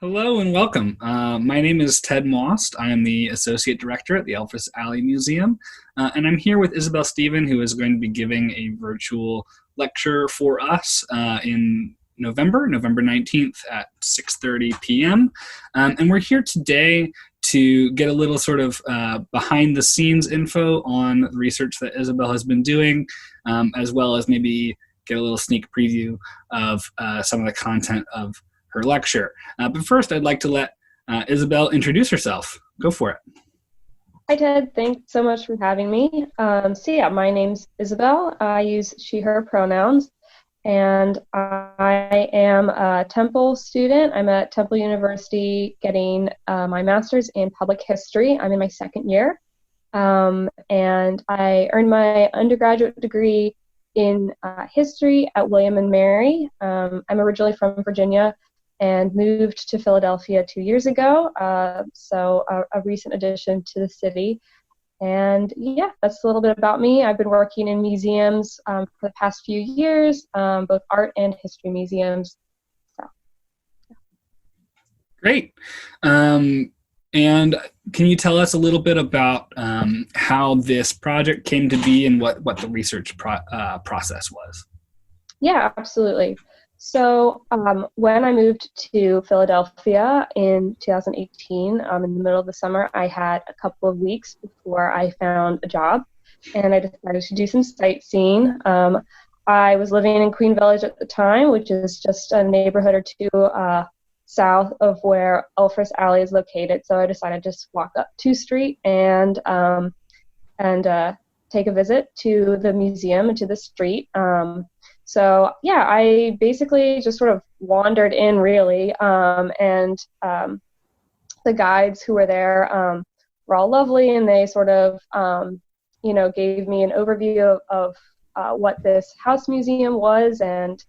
Hello and welcome. My name is Ted Most. I am the Associate Director at the Elfress Alley Museum, and I'm here with Isabel Stephen, who is going to be giving a virtual lecture for us in November 19th at 6:30 p.m. And we're here today to get a little sort of behind-the-scenes info on the research that Isabel has been doing, as well as maybe get a little sneak preview of some of the content of her lecture. But first, I'd like to let Isabel introduce herself. Go for it. Hi, Ted. Thanks so much for having me. My name's Isabel. I use she, her pronouns, and I am a Temple student. I'm at Temple University getting my master's in public history. I'm in my second year, and I earned my undergraduate degree in history at William and Mary. I'm originally from Virginia and moved to Philadelphia 2 years ago, so a recent addition to the city. And yeah, that's a little bit about me. I've been working in museums for the past few years, both art and history museums. So, yeah. Great. And can you tell us a little bit about how this project came to be and what the research process was? Yeah, absolutely. So when I moved to Philadelphia in 2018, in the middle of the summer, I had a couple of weeks before I found a job, and I decided to do some sightseeing. I was living in Queen Village at the time, which is just a neighborhood or two south of where Elfress Alley is located. So I decided to just walk up 2 Street and take a visit to the museum and to the street. So yeah, I basically just sort of wandered in really, and the guides who were there were all lovely, and they sort of, gave me an overview of what this house museum was and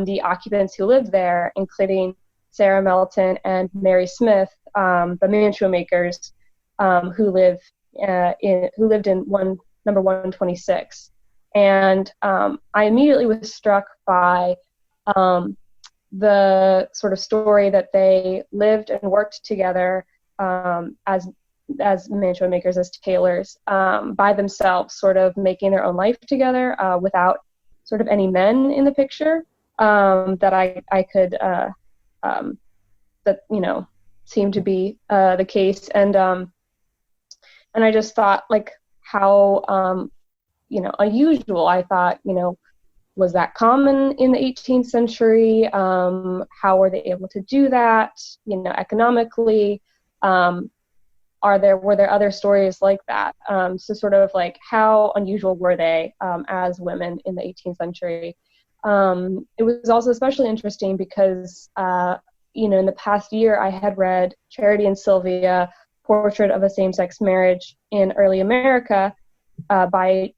the occupants who lived there, including Sarah Melton and Mary Smith, the mantua makers, who lived in number 126. And I immediately was struck by the sort of story that they lived and worked together as mantua makers, as tailors, by themselves, sort of making their own life together without sort of any men in the picture that I could seemed to be the case. And I just thought, like, how unusual. I thought, was that common in the 18th century? How were they able to do that, economically? Were there other stories like that? So sort of like, how unusual were they as women in the 18th century? It was also especially interesting because, in the past year, I had read Charity and Sylvia, Portrait of a Same-Sex Marriage in Early America, by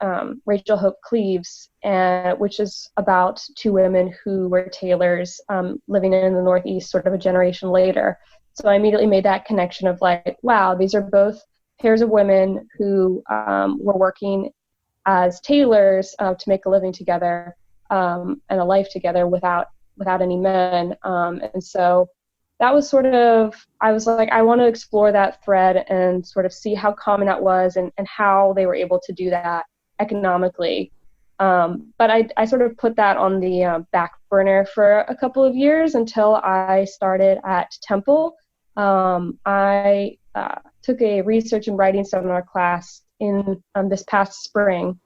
Rachel Hope Cleaves, which is about 2 women who were tailors living in the Northeast sort of a generation later. So I immediately made that connection of like, wow, these are both pairs of women who were working as tailors to make a living together and a life together without any men. And so that was sort of, I was like, I want to explore that thread and sort of see how common that was and how they were able to do that economically. But I sort of put that on the back burner for a couple of years until I started at Temple. I took a research and writing seminar class in this past spring,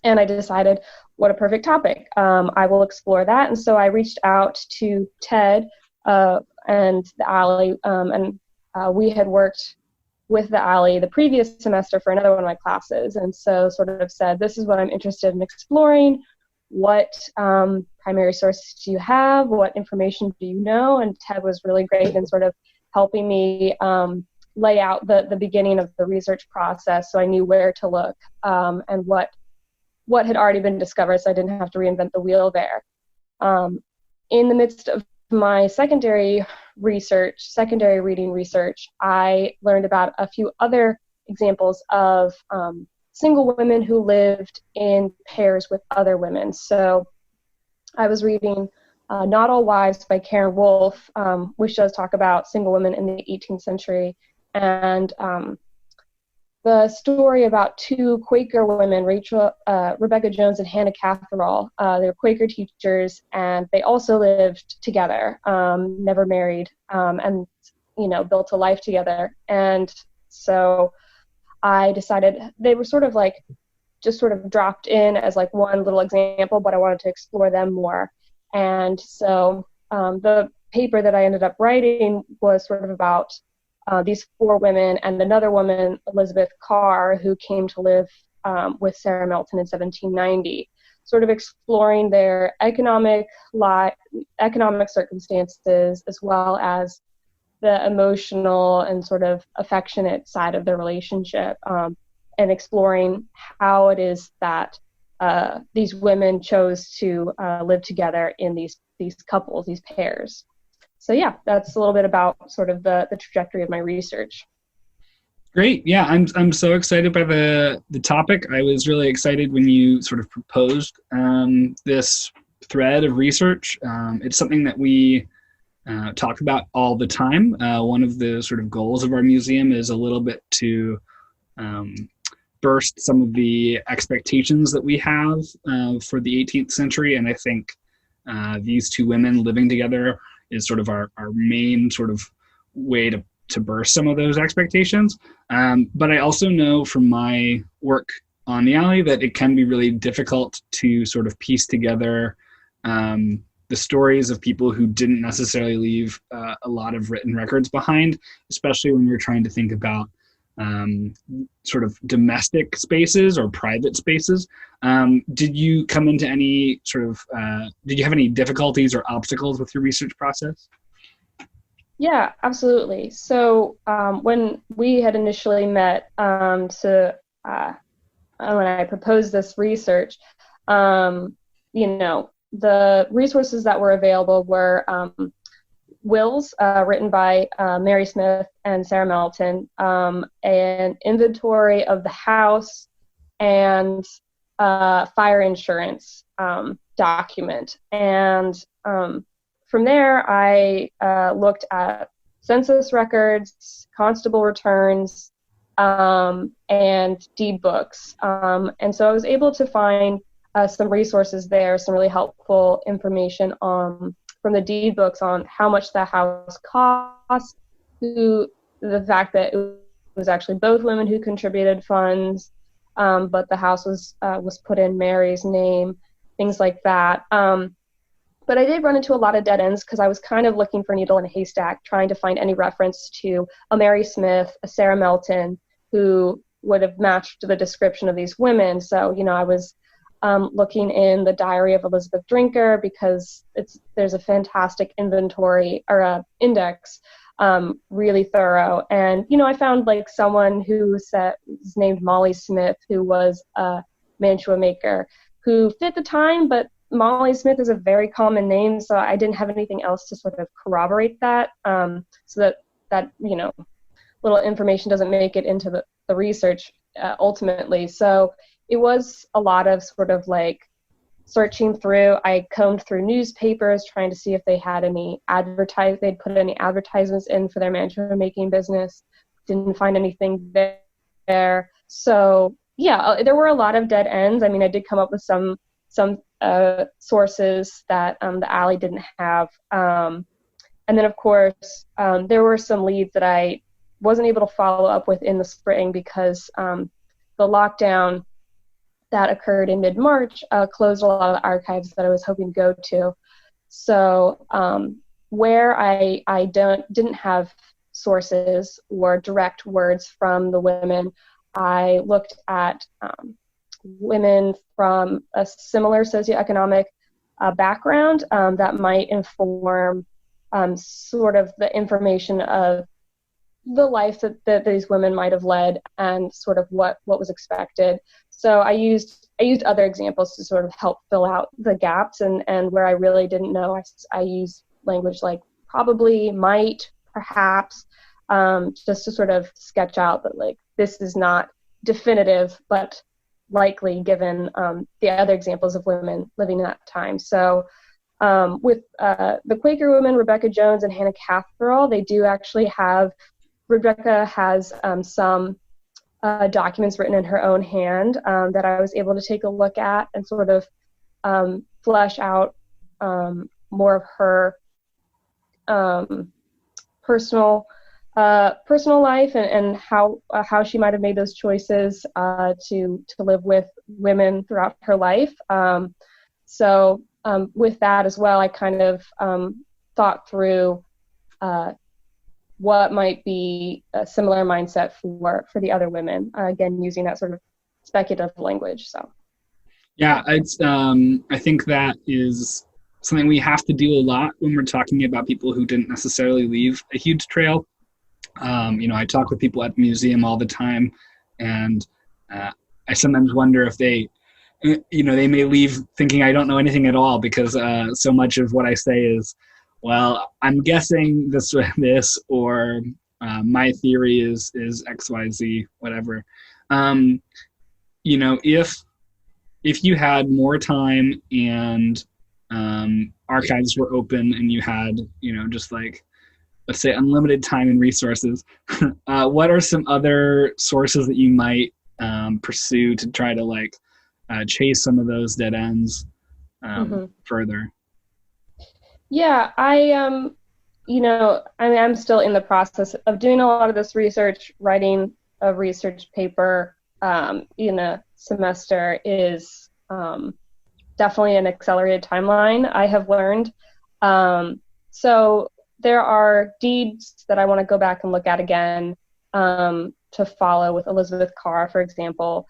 and I decided, what a perfect topic. I will explore that. And so I reached out to Ted and the Alley, and we had worked with the Alley the previous semester for another one of my classes, and so sort of said, this is what I'm interested in exploring. What primary sources do you have? What information do you know? And Ted was really great in sort of helping me lay out the beginning of the research process, so I knew where to look and what had already been discovered, so I didn't have to reinvent the wheel there. In the midst of my secondary reading research, I learned about a few other examples of single women who lived in pairs with other women. So I was reading Not All Wives by Karen Wolfe, which does talk about single women in the 18th century, and the story about two Quaker women, Rebecca Jones and Hannah Catherall. They were Quaker teachers, and they also lived together, never married, and built a life together. And so I decided they were sort of like just sort of dropped in as like one little example, but I wanted to explore them more. And so the paper that I ended up writing was sort of about these four women and another woman, Elizabeth Carr, who came to live with Sarah Melton in 1790, sort of exploring their economic circumstances as well as the emotional and sort of affectionate side of their relationship, and exploring how it is that these women chose to live together in these couples, these pairs. So yeah, that's a little bit about sort of the trajectory of my research. Great. Yeah, I'm so excited by the topic. I was really excited when you sort of proposed this thread of research. It's something that we talk about all the time. One of the sort of goals of our museum is a little bit to burst some of the expectations that we have for the 18th century, and I think these two women living together is sort of our main sort of way to burst some of those expectations. But I also know from my work on the alley that it can be really difficult to sort of piece together the stories of people who didn't necessarily leave a lot of written records behind, especially when you're trying to think about sort of domestic spaces or private spaces. Did you come into any sort of, did you have any difficulties or obstacles with your research process? Yeah, absolutely. So when we had initially met when I proposed this research, the resources that were available were wills written by Mary Smith and Sarah Melton, an inventory of the house, and fire insurance document. And from there, I looked at census records, constable returns, and deed books. And so I was able to find some resources there, some really helpful information from the deed books on how much the house cost, the fact that it was actually both women who contributed funds, but the house was put in Mary's name, things like that. But I did run into a lot of dead ends because I was kind of looking for a needle in a haystack, trying to find any reference to a Mary Smith, a Sarah Melton, who would have matched the description of these women. So, I was looking in the Diary of Elizabeth Drinker because there's a fantastic inventory or index, really thorough. And, I found like someone who was named Molly Smith, who was a mantua maker who fit the time, but Molly Smith is a very common name, so I didn't have anything else to sort of corroborate that, so that little information doesn't make it into the research ultimately. So it was a lot of sort of like searching through. I combed through newspapers trying to see if they had they'd put any advertisements in for their mantua making business. Didn't find anything there. So yeah, there were a lot of dead ends. I mean, I did come up with some sources that the alley didn't have. And then, of course, there were some leads that I wasn't able to follow up with in the spring because the lockdown that occurred in mid-March closed a lot of the archives that I was hoping to go to. So where I didn't have sources or direct words from the women, I looked at women from a similar socioeconomic background that might inform sort of the information of the life that these women might have led and sort of what was expected. So I used other examples to sort of help fill out the gaps, and where I really didn't know, I used language like probably, might, perhaps, just to sort of sketch out that like this is not definitive, but likely given the other examples of women living in that time. So With the Quaker women, Rebecca Jones and Hannah Catherall, they do actually have, Rebecca has some documents written in her own hand that I was able to take a look at and sort of flesh out more of her personal life and how she might have made those choices to live with women throughout her life. So with that as well, I kind of thought through what might be a similar mindset for the other women, again, using that sort of speculative language. So yeah, it's I think that is something we have to do a lot when we're talking about people who didn't necessarily leave a huge trail. I talk with people at the museum all the time, and I sometimes wonder if they may leave thinking I don't know anything at all, because so much of what I say is, well, I'm guessing this, or my theory is X, Y, Z, whatever. If you had more time and archives were open and you had, just like, let's say, unlimited time and resources, what are some other sources that you might pursue to try to chase some of those dead ends further? Yeah, I'm still in the process of doing a lot of this research. Writing a research paper in a semester is definitely an accelerated timeline, I have learned. So there are deeds that I want to go back and look at again to follow with Elizabeth Carr, for example.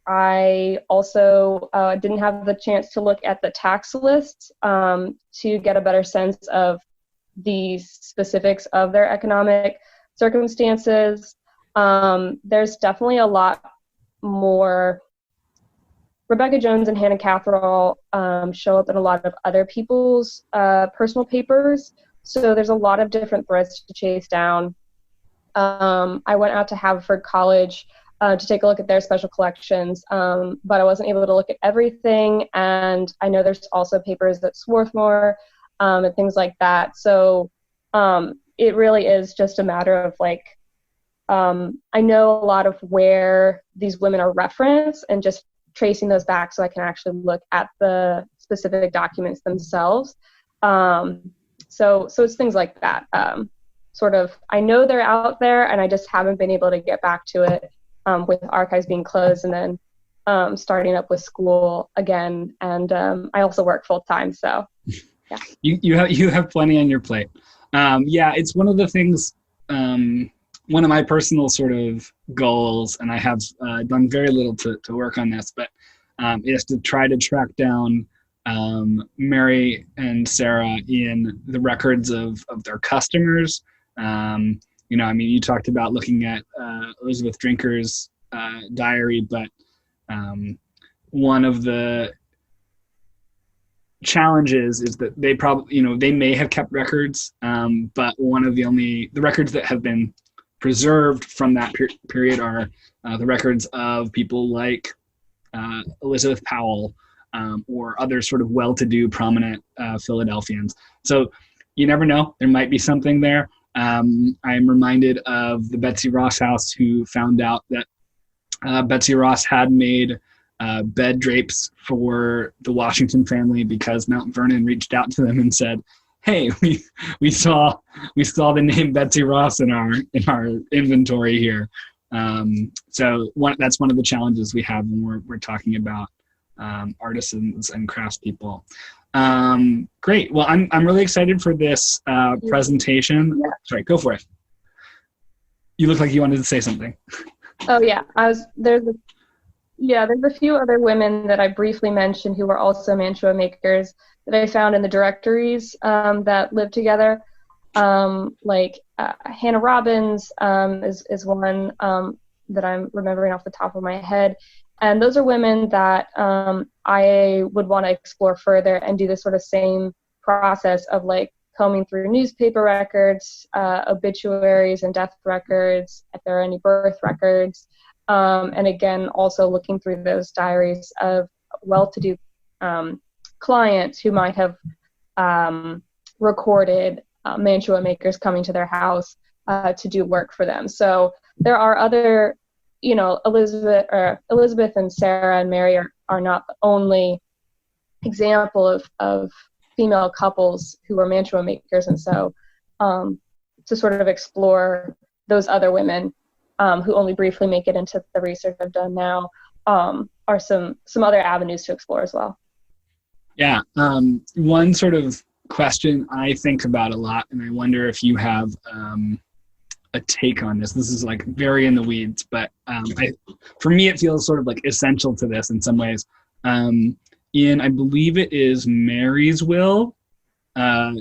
I also didn't have the chance to look at the tax lists to get a better sense of the specifics of their economic circumstances. There's definitely a lot more. Rebecca Jones and Hannah Catherall show up in a lot of other people's personal papers, so there's a lot of different threads to chase down. I went out to Haverford College to take a look at their special collections, but I wasn't able to look at everything, and I know there's also papers at Swarthmore and things like that. So it really is just a matter of I know a lot of where these women are referenced and just tracing those back so I can actually look at the specific documents themselves. So it's things like that. Sort of, I know they're out there and I just haven't been able to get back to it with archives being closed and then starting up with school again. And I also work full time, so yeah. You have plenty on your plate. Yeah, it's one of the things, one of my personal sort of goals, and I have done very little to work on this, but is to try to track down Mary and Sarah in the records of their customers. You talked about looking at Elizabeth Drinker's diary, but one of the challenges is that they probably, they may have kept records, but one of the records that have been preserved from that period are the records of people like Elizabeth Powell or other sort of well-to-do prominent Philadelphians. So you never know, there might be something there. I'm reminded of the Betsy Ross house, who found out that Betsy Ross had made bed drapes for the Washington family because Mount Vernon reached out to them and said, hey, we saw the name Betsy Ross in our inventory here. So that's one of the challenges we have when we're talking about artisans and craftspeople. Great. Well, I'm really excited for this presentation. Yeah. Sorry, go for it. You look like you wanted to say something. Oh yeah, there's a few other women that I briefly mentioned who were also mantua makers that I found in the directories that lived together. Hannah Robbins is one that I'm remembering off the top of my head. And those are women that I would want to explore further and do the sort of same process of combing through newspaper records, obituaries and death records, if there are any birth records. And again, also looking through those diaries of well-to-do clients who might have recorded mantua makers coming to their house to do work for them. So there are other, Elizabeth and Sarah and Mary are not the only example of female couples who are mantua makers. And so to sort of explore those other women who only briefly make it into the research I've done now are some other avenues to explore as well. Yeah. One sort of question I think about a lot, and I wonder if you have a take on this. This is like very in the weeds, but for me, it feels sort of like essential to this in some ways. I believe it is Mary's will,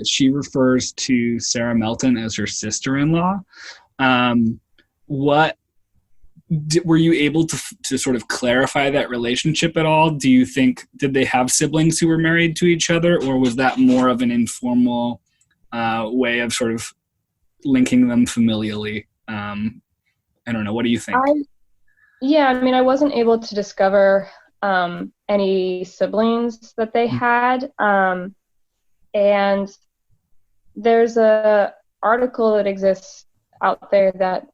she refers to Sarah Melton as her sister-in-law. Were you able to sort of clarify that relationship at all? Do you think, did they have siblings who were married to each other, or was that more of an informal way of sort of linking them familially? I don't know. What do you think? I wasn't able to discover any siblings that they had. And there's a article that exists out there that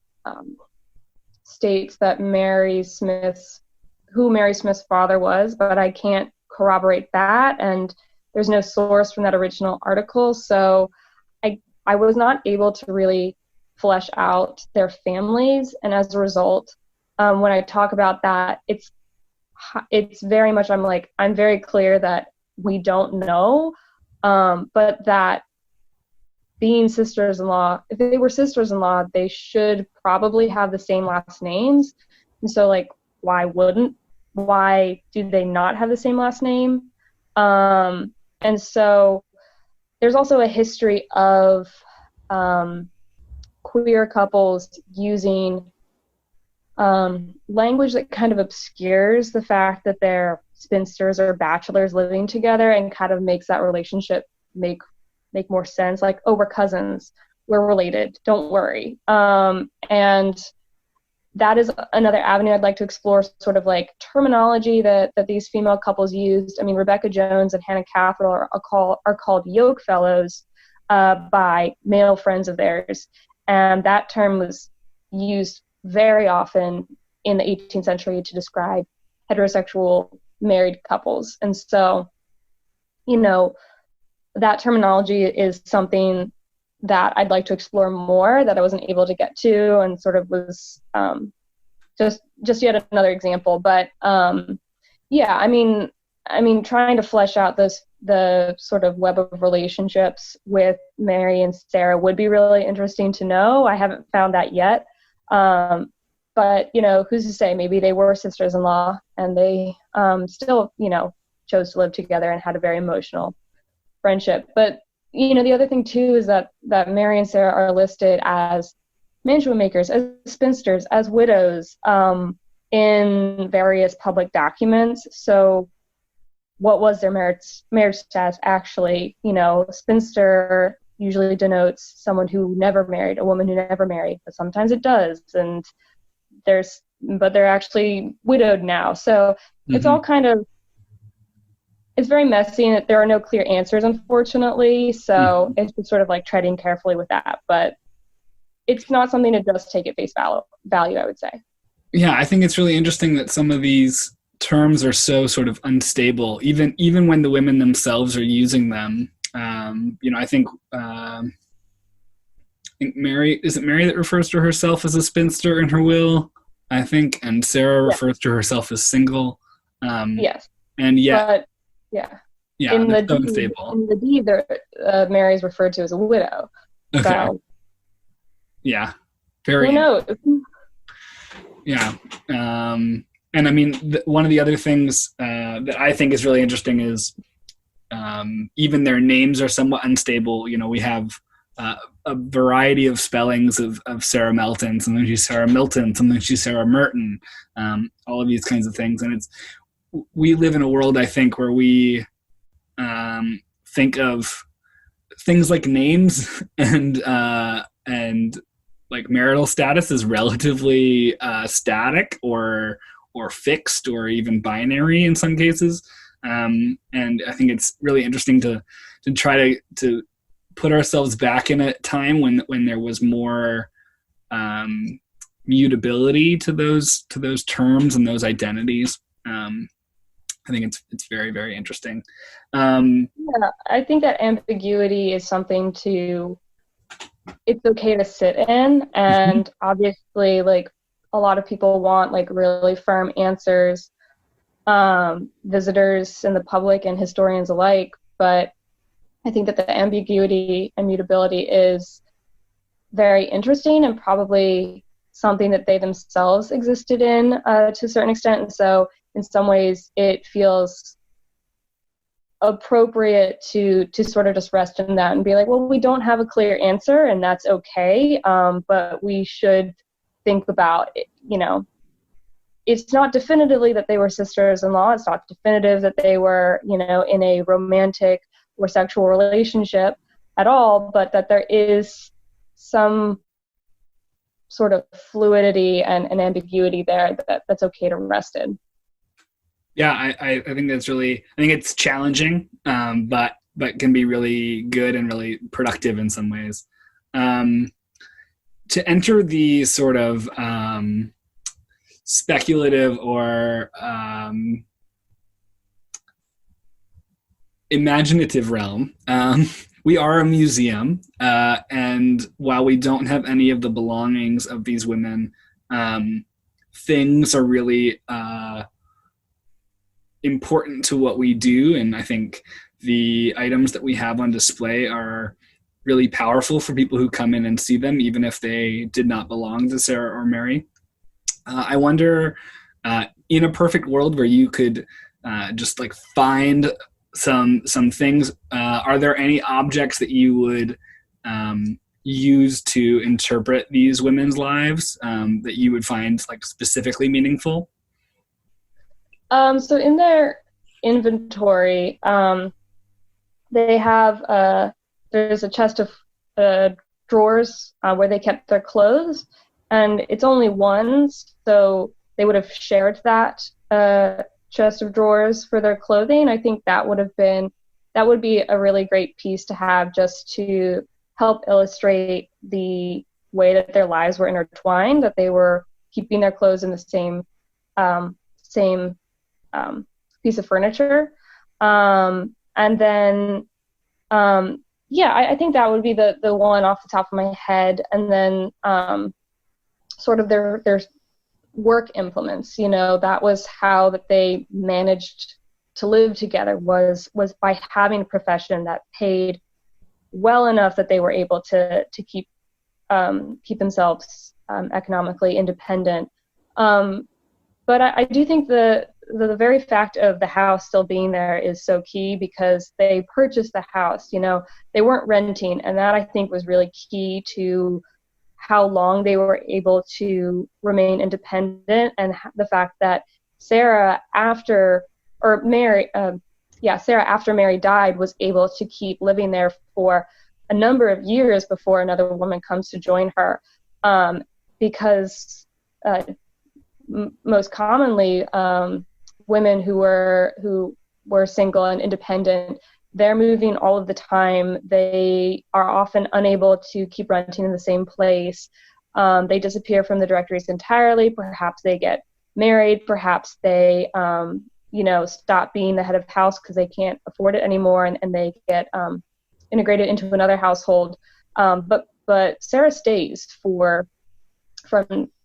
states that who Mary Smith's father was, but I can't corroborate that, and there's no source from that original article, so I was not able to really flesh out their families, and as a result, when I talk about that, it's very much, I'm very clear that we don't know, but that being sisters-in-law, if they were sisters-in-law, they should probably have the same last names. And so, why do they not have the same last name? And so there's also a history of queer couples using language that kind of obscures the fact that they're spinsters or bachelors living together and kind of makes that relationship make more sense, like, oh, we're cousins, we're related, don't worry. And that is another avenue I'd like to explore, sort of like terminology that these female couples used. I mean, Rebecca Jones and Hannah Catherill are called yoke fellows by male friends of theirs. And that term was used very often in the 18th century to describe heterosexual married couples. And so, that terminology is something that I'd like to explore more that I wasn't able to get to, and sort of was just yet another example. But trying to flesh out the sort of web of relationships with Mary and Sarah would be really interesting to know. I haven't found that yet. But who's to say? Maybe they were sisters-in-law and they still, chose to live together and had a very emotional friendship. But the other thing too is that Mary and Sarah are listed as mantua makers, as spinsters, as widows in various public documents. So what was their marriage status actually? Spinster usually denotes someone who never married, a woman who never married, but sometimes it does. And but they're actually widowed now. So it's all kind of, it's very messy, and there are no clear answers, unfortunately. So it's just sort of like treading carefully with that. But it's not something to just take at face value, I would say. Yeah, I think it's really interesting that some of these terms are so sort of unstable, even when the women themselves are using them. I think Mary, is it Mary that refers to herself as a spinster in her will, I think, and Sarah refers to herself as single. Yes. And yet, but, yeah, in the so deed, unstable. in the deed, Mary is referred to as a widow. Okay. So, yeah. Very. Who knows? Yeah. And I mean, one of the other things that I think is really interesting is even their names are somewhat unstable. We have a variety of spellings of Sarah Melton. Sometimes she's Sarah Milton, sometimes she's Sarah Merton, all of these kinds of things. And we live in a world, I think, where we think of things like names and like marital status as relatively static or fixed or even binary in some cases. And I think it's really interesting to try to put ourselves back in a time when there was more mutability to those terms and those identities. I think it's very, very interesting. Yeah, I think that ambiguity is something it's okay to sit in, and obviously like a lot of people want like really firm answers, visitors and the public and historians alike, but I think that the ambiguity and mutability is very interesting and probably something that they themselves existed in to a certain extent. And so in some ways it feels appropriate to sort of just rest in that and be like, well, we don't have a clear answer and that's okay, but we should think about it, it's not definitively that they were sisters-in-law. It's not definitive that they were, in a romantic or sexual relationship at all, but that there is some sort of fluidity and ambiguity there that's okay to rest in. Yeah, I think I think it's challenging, but can be really good and really productive in some ways. To enter the sort of speculative or imaginative realm, we are a museum, and while we don't have any of the belongings of these women, things are really important to what we do, and I think the items that we have on display are really powerful for people who come in and see them, even if they did not belong to Sarah or Mary. I wonder, in a perfect world where you could just like find some things, are there any objects that you would use to interpret these women's lives that you would find like specifically meaningful? So in their inventory, they have there's a chest of drawers where they kept their clothes, and it's only one, so they would have shared that chest of drawers for their clothing. I think that would be a really great piece to have, just to help illustrate the way that their lives were intertwined, that they were keeping their clothes in the same piece of furniture. And then, I think that would be the one off the top of my head. And then sort of their work implements, that was how that they managed to live together, was by having a profession that paid well enough that they were able to keep themselves economically independent. But I do think the very fact of the house still being there is so key, because they purchased the house, they weren't renting. And that, I think, was really key to how long they were able to remain independent, and the fact that Sarah, after Mary died, was able to keep living there for a number of years before another woman comes to join her, because most commonly, women who were single and independent, they're moving all of the time. They are often unable to keep renting in the same place. They disappear from the directories entirely. Perhaps they get married. Perhaps they, stop being the head of house because they can't afford it anymore, and they get integrated into another household. But Sarah stays from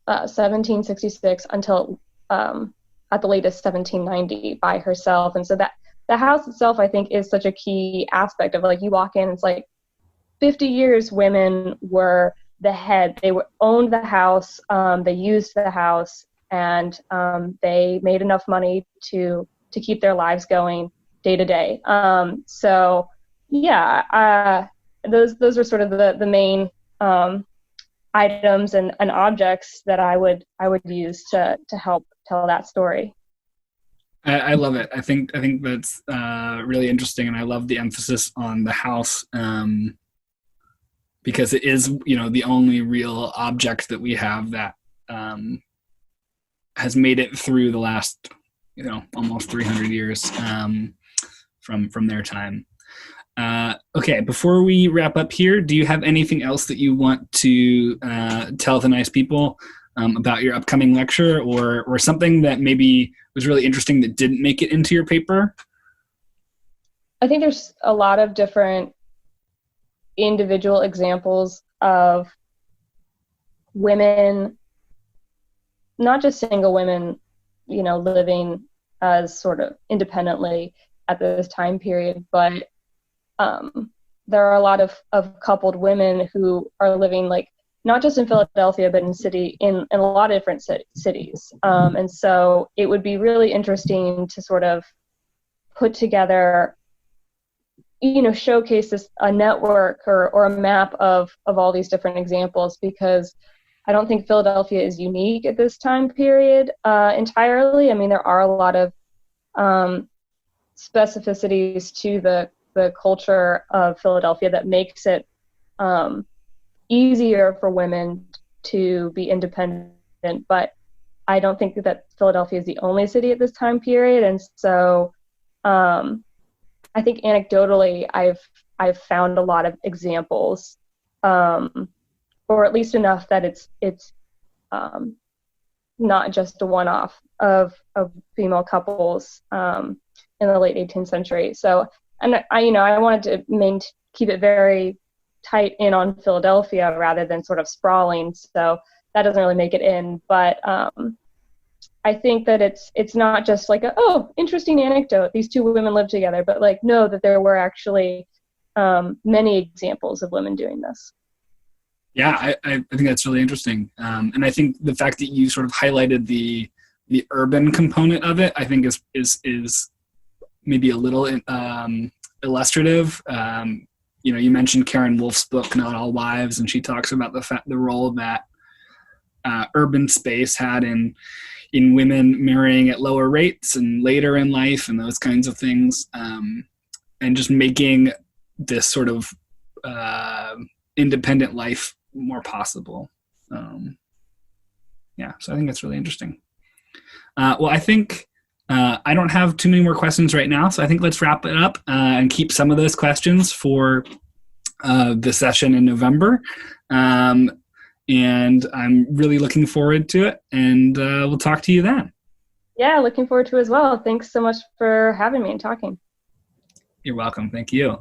1766 until at the latest 1790 by herself. And so that the house itself, I think, is such a key aspect of, like, you walk in, it's like 50 years women were the head. They owned the house, they used the house, and they made enough money to keep their lives going day to day. So those are sort of the main items and objects that I would use to help tell that story. I love it. I think that's really interesting, and I love the emphasis on the house, because it is, the only real object that we have that has made it through the last, almost 300 years from their time. Okay, before we wrap up here, do you have anything else that you want to tell the nice people about your upcoming lecture, or something that maybe was really interesting that didn't make it into your paper? I think there's a lot of different individual examples of women, not just single women, living as sort of independently at this time period, but there are a lot of coupled women who are living, like, not just in Philadelphia, but in a lot of different cities. And so it would be really interesting to sort of put together, showcase a network or a map of all these different examples, because I don't think Philadelphia is unique at this time period entirely. I mean, there are a lot of specificities to the culture of Philadelphia that makes it easier for women to be independent, but I don't think that Philadelphia is the only city at this time period. And so I think anecdotally I've found a lot of examples, or at least enough that it's not just a one-off of female couples in the late 18th century. So, and I wanted to keep it very tight in on Philadelphia rather than sort of sprawling. So that doesn't really make it in. But I think that it's not just like interesting anecdote, these two women live together, but like, know that there were actually many examples of women doing this. Yeah, I think that's really interesting. And I think the fact that you sort of highlighted the urban component of it, I think is maybe a little illustrative. You mentioned Karen Wolf's book, Not All Wives, and she talks about the role that urban space had in women marrying at lower rates and later in life and those kinds of things, and just making this sort of independent life more possible. So I think that's really interesting. Well, I think I don't have too many more questions right now, so I think let's wrap it up and keep some of those questions for the session in November. And I'm really looking forward to it, and we'll talk to you then. Yeah, looking forward to it as well. Thanks so much for having me and talking. You're welcome. Thank you.